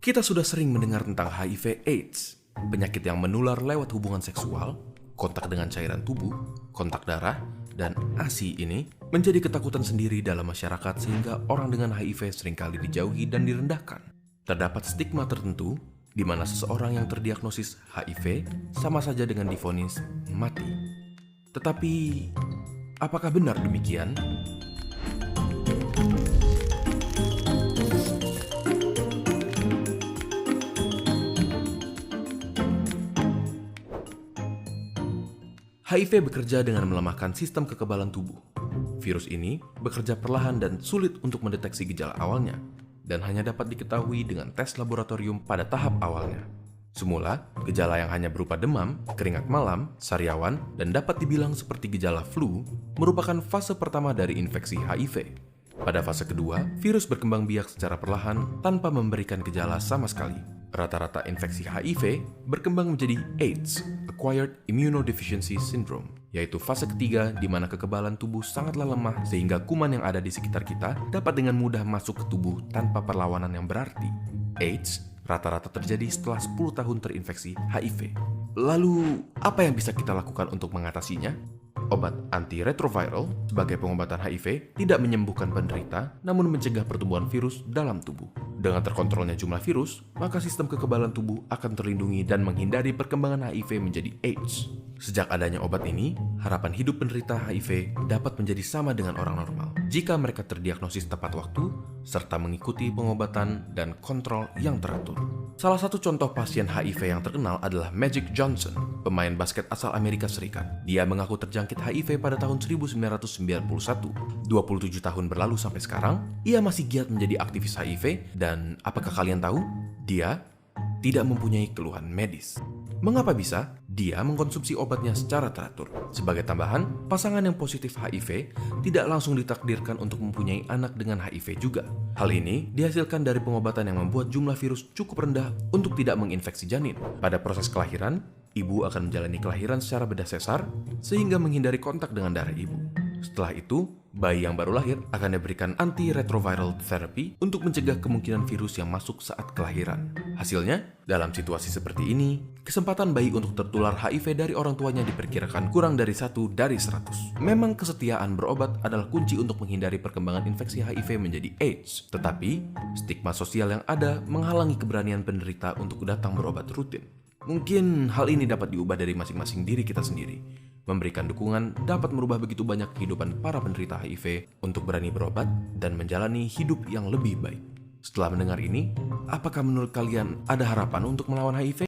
Kita sudah sering mendengar tentang HIV/AIDS, penyakit yang menular lewat hubungan seksual, kontak dengan cairan tubuh, kontak darah, dan ASI ini menjadi ketakutan sendiri dalam masyarakat sehingga orang dengan HIV seringkali dijauhi dan direndahkan. Terdapat stigma tertentu di mana seseorang yang terdiagnosis HIV sama saja dengan divonis mati. Tetapi, apakah benar demikian? HIV bekerja dengan melemahkan sistem kekebalan tubuh. Virus ini bekerja perlahan dan sulit untuk mendeteksi gejala awalnya, dan hanya dapat diketahui dengan tes laboratorium pada tahap awalnya. Semula, gejala yang hanya berupa demam, keringat malam, sariawan, dan dapat dibilang seperti gejala flu, merupakan fase pertama dari infeksi HIV. Pada fase kedua, virus berkembang biak secara perlahan tanpa memberikan gejala sama sekali. Rata-rata infeksi HIV berkembang menjadi AIDS, Acquired Immunodeficiency Syndrome, yaitu fase ketiga di mana kekebalan tubuh sangatlah lemah sehingga kuman yang ada di sekitar kita dapat dengan mudah masuk ke tubuh tanpa perlawanan yang berarti. AIDS rata-rata terjadi setelah 10 tahun terinfeksi HIV. Lalu, apa yang bisa kita lakukan untuk mengatasinya? Obat antiretroviral sebagai pengobatan HIV tidak menyembuhkan penderita, namun mencegah pertumbuhan virus dalam tubuh. Dengan terkontrolnya jumlah virus, maka sistem kekebalan tubuh akan terlindungi dan menghindari perkembangan HIV menjadi AIDS. Sejak adanya obat ini, harapan hidup penderita HIV dapat menjadi sama dengan orang normal jika mereka terdiagnosis tepat waktu, serta mengikuti pengobatan dan kontrol yang teratur. Salah satu contoh pasien HIV yang terkenal adalah Magic Johnson, pemain basket asal Amerika Serikat. Dia mengaku terjangkit HIV pada tahun 1991. 27 tahun berlalu sampai sekarang, ia masih giat menjadi aktivis HIV dan apakah kalian tahu? Dia tidak mempunyai keluhan medis. Mengapa bisa? Dia mengkonsumsi obatnya secara teratur. Sebagai tambahan, pasangan yang positif HIV tidak langsung ditakdirkan untuk mempunyai anak dengan HIV juga. Hal ini dihasilkan dari pengobatan yang membuat jumlah virus cukup rendah untuk tidak menginfeksi janin. Pada proses kelahiran, ibu akan menjalani kelahiran secara bedah sesar sehingga menghindari kontak dengan darah ibu. Setelah itu, bayi yang baru lahir akan diberikan antiretroviral therapy untuk mencegah kemungkinan virus yang masuk saat kelahiran. Hasilnya, dalam situasi seperti ini, kesempatan bayi untuk tertular HIV dari orang tuanya diperkirakan kurang dari 1 dari 100. Memang kesetiaan berobat adalah kunci untuk menghindari perkembangan infeksi HIV menjadi AIDS. Tetapi, stigma sosial yang ada menghalangi keberanian penderita untuk datang berobat rutin. Mungkin hal ini dapat diubah dari masing-masing diri kita sendiri. Memberikan dukungan dapat merubah begitu banyak kehidupan para penderita HIV untuk berani berobat dan menjalani hidup yang lebih baik. Setelah mendengar ini, apakah menurut kalian ada harapan untuk melawan HIV?